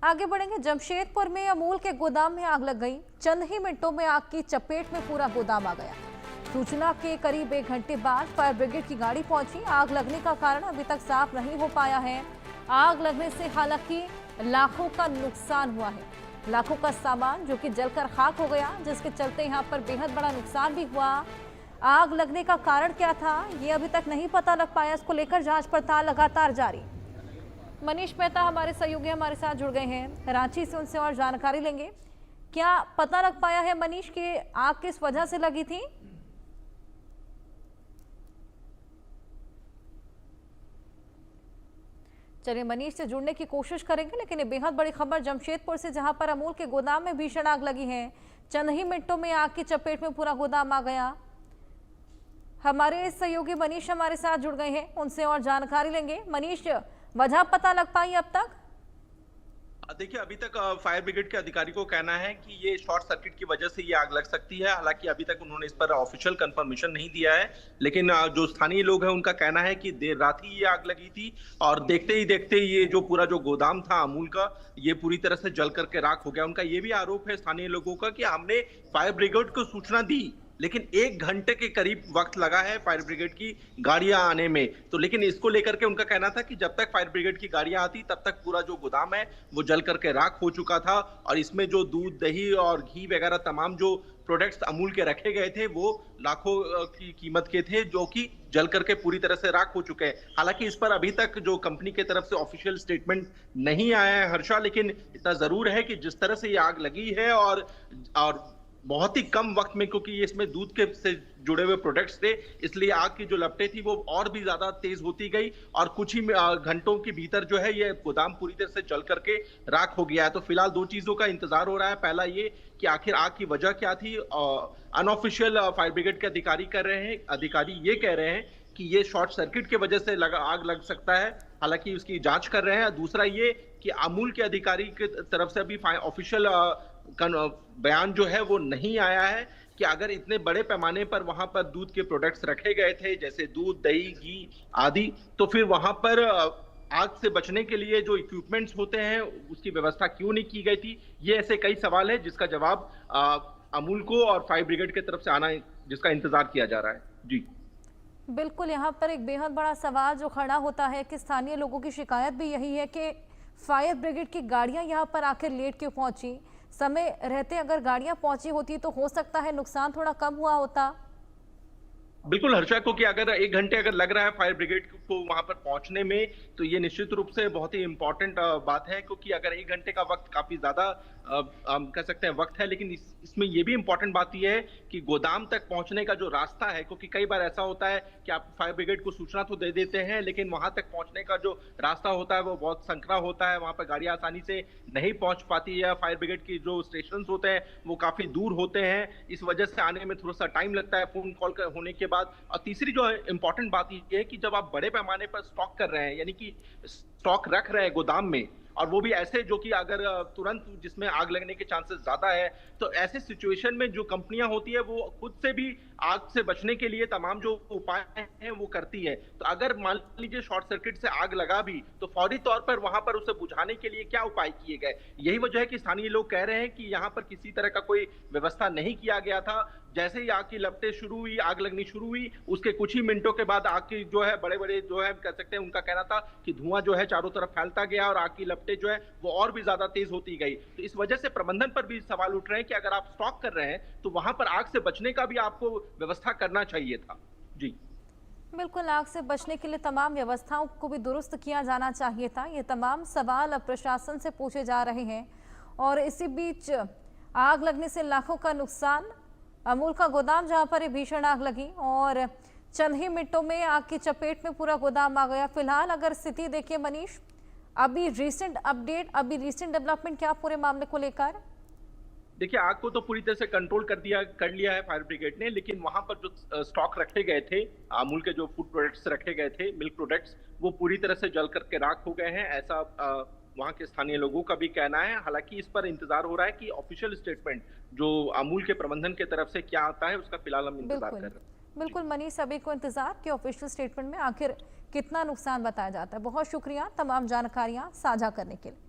आगे बढ़ेंगे। जमशेदपुर में अमूल के गोदाम में आग लग गई। चंद ही मिनटों में आग की चपेट में पूरा गोदाम आ गया। सूचना के करीब 1 घंटे बाद फायर ब्रिगेड की गाड़ी पहुंची। आग लगने का कारण अभी तक साफ नहीं हो पाया है। आग लगने से हालांकि लाखों का नुकसान हुआ है। लाखों का सामान जो कि जलकर खाक हो गया, जिसके चलते यहाँ पर बेहद बड़ा नुकसान भी हुआ। आग लगने का कारण क्या था, ये अभी तक नहीं पता लग पाया। इसको लेकर जांच पड़ताल लगातार जारी। मनीष मेहता हमारे सहयोगी हमारे साथ जुड़ गए हैं रांची से, उनसे और जानकारी लेंगे। क्या पता लग पाया है मनीष कि आग किस वजह से लगी थी? चलिए मनीष से जुड़ने की कोशिश करेंगे, लेकिन ये बेहद बड़ी खबर जमशेदपुर से, जहां पर अमूल के गोदाम में भीषण आग लगी है। चंद ही मिनटों में आग की चपेट में पूरा गोदाम आ गया। हमारे सहयोगी मनीष हमारे साथ जुड़ गए हैं, उनसे और जानकारी लेंगे। मनीष, वजह पता लग पाई अब तक? देखिए, अभी तक फायर ब्रिगेड के अधिकारी को कहना है कि ये शॉर्ट सर्किट की वजह से ये आग लग सकती है। हालांकि अभी तक उन्होंने इस पर ऑफिशियल कंफर्मेशन नहीं दिया है, लेकिन जो स्थानीय लोग हैं उनका कहना है कि देर रात ही ये आग लगी थी और देखते ही देखते ये जो पूरा जो गोदाम था अमूल का, ये पूरी तरह से जल करके राख हो गया। उनका ये भी आरोप है स्थानीय लोगों का कि हमने फायर ब्रिगेड को सूचना दी, लेकिन 1 घंटे के करीब वक्त लगा है फायर ब्रिगेड की गाड़ियां आने में। तो लेकिन इसको लेकर के उनका कहना था कि जब तक फायर ब्रिगेड की गाड़ियां आती तब तक पूरा जो गोदाम है वो जल करके राख हो चुका था और इसमें जो दूध, दही और घी वगैरह तमाम जो प्रोडक्ट्स अमूल के रखे गए थे वो लाखों की कीमत के थे, जो कि जल करके पूरी तरह से राख हो चुके हैं। हालांकि इस पर अभी तक जो कंपनी की तरफ से ऑफिशियल स्टेटमेंट नहीं आया है हर्षा, लेकिन इतना जरूर है कि जिस तरह से ये आग लगी है और बहुत ही कम वक्त में, क्योंकि इसमें दूध के से जुड़े हुए प्रोडक्ट्स थे, इसलिए आग की जो लपटें थी वो और भी ज्यादा तेज होती गई और कुछ ही घंटों के भीतर जो है ये गोदाम पूरी तरह से जल करके राख हो गया है। तो फिलहाल 2 चीजों का इंतजार हो रहा है। पहला ये कि आखिर आग की वजह क्या थी। अनऑफिशियल फायर ब्रिगेड के अधिकारी ये कह रहे हैं कि ये शॉर्ट सर्किट की वजह से आग लग सकता है, हालांकि उसकी जांच कर रहे हैं। दूसरा ये कि अमूल के अधिकारी की तरफ से अभी ऑफिशियल बयान जो है वो नहीं आया है कि अगर इतने बड़े पैमाने पर वहां पर दूध के प्रोडक्ट्स रखे गए थे, जैसे दूध, दही, घी आदि, तो फिर वहां पर आग से बचने के लिए जो इक्विपमेंट्स होते हैं उसकी व्यवस्था क्यों नहीं की गई थी। ये ऐसे कई सवाल है जिसका जवाब अमूल को और फायर ब्रिगेड की तरफ से आना है, जिसका इंतजार किया जा रहा है। जी बिल्कुल, यहाँ पर एक बेहद बड़ा सवाल जो खड़ा होता है कि स्थानीय लोगों की शिकायत भी यही है कि फायर ब्रिगेड की गाड़ियां यहाँ पर आखिर लेट क्यों पहुंची। समय रहते अगर गाड़ियां पहुंची होती तो हो सकता है नुकसान थोड़ा कम हुआ होता। बिल्कुल हर्षा, को कि अगर 1 घंटे अगर लग रहा है फायर ब्रिगेड को वहां पर पहुंचने में, तो ये निश्चित रूप से बहुत ही इंपॉर्टेंट बात है, क्योंकि अगर 1 घंटे का वक्त काफी ज्यादा हम कह सकते हैं वक्त है, लेकिन इसमें ये भी इंपॉर्टेंट बात ये है कि गोदाम तक पहुंचने का जो रास्ता है, क्योंकि कई बार ऐसा होता है कि आप फायर ब्रिगेड को सूचना तो दे देते हैं, लेकिन वहां तक पहुंचने का जो रास्ता होता है वो बहुत संकरा होता है। वहां पर गाड़ियां आसानी से नहीं पहुंच पाती है। फायर ब्रिगेड की जो स्टेशन होते हैं वो काफी दूर होते हैं, इस वजह से आने में थोड़ा सा टाइम लगता है फोन कॉल होने के बाद। और तीसरी जो इंपॉर्टेंट बात ये है कि जब आप बड़े पैमाने पर स्टॉक कर रहे हैं, यानी कि स्टॉक रख रहे हैं गोदाम में, और वो भी ऐसे जो कि अगर तुरंत जिसमें आग लगने के चांसेस ज्यादा है, तो ऐसे सिचुएशन में जो कंपनियां होती है वो खुद से भी आग से बचने के लिए तमाम जो उपाय हैं वो करती है। तो अगर मान लीजिए शॉर्ट सर्किट से आग लगा भी, तो फौरी तौर पर वहां पर उसे बुझाने के लिए क्या उपाय किए गए। यही वजह है कि स्थानीय लोग कह रहे हैं कि यहाँ पर किसी तरह का कोई व्यवस्था नहीं किया गया था। जैसे ही आग की लपटें शुरू हुई, आग लगनी शुरू हुई, उसके कुछ ही मिनटों के बाद आग की जो है बड़े बड़े जो है कह सकते हैं, उनका कहना था कि धुआं जो है चारों तरफ फैलता गया और आग की लपटें जो है वो और भी ज्यादा तेज होती गई। तो इस वजह से प्रबंधन पर भी सवाल उठ रहे हैं कि अगर आप स्टॉक कर रहे हैं तो वहां पर आग से बचने का भी आपको व्यवस्था करना चाहिए था। जी बिल्कुल, आग से बचने के लिए तमाम व्यवस्थाओं को भी दुरुस्त किया जाना चाहिए था। ये तमाम सवाल अब प्रशासन से पूछे जा रहे हैं और इसी बीच आग लगने से लाखों का नुकसान। अमूल का गोदाम जहां पर ये भीषण आग लगी और चंद ही मिनटों में आग की चपेट में पूरा गोदाम आ गया। फिलहाल अगर स्थिति देखिए मनीष, अभी रीसेंट अपडेट, अभी रीसेंट डेवलपमेंट क्या पूरे मामले को लेकर? देखिए, आग को तो पूरी तरह से कंट्रोल कर लिया है फायर ब्रिगेड ने, लेकिन वहां पर जो स्टॉक रखे गए थे, अमूल के जो फूड प्रोडक्ट्स रखे गए थे, मिल्क प्रोडक्ट्स, वो पूरी तरह से जल करके राख हो गए हैं, ऐसा वहां के स्थानीय लोगों का भी कहना है। हालांकि इस पर इंतजार हो रहा है कि ऑफिशियल स्टेटमेंट जो अमूल के प्रबंधन की तरफ से क्या आता है, उसका फिलहाल हम इंतजार कर रहे हैं। बिल्कुल मनीष, सभी को इंतजार कि ऑफिशियल स्टेटमेंट में आखिर कितना नुकसान बताया जाता है। बहुत शुक्रिया तमाम जानकारियां साझा करने के लिए।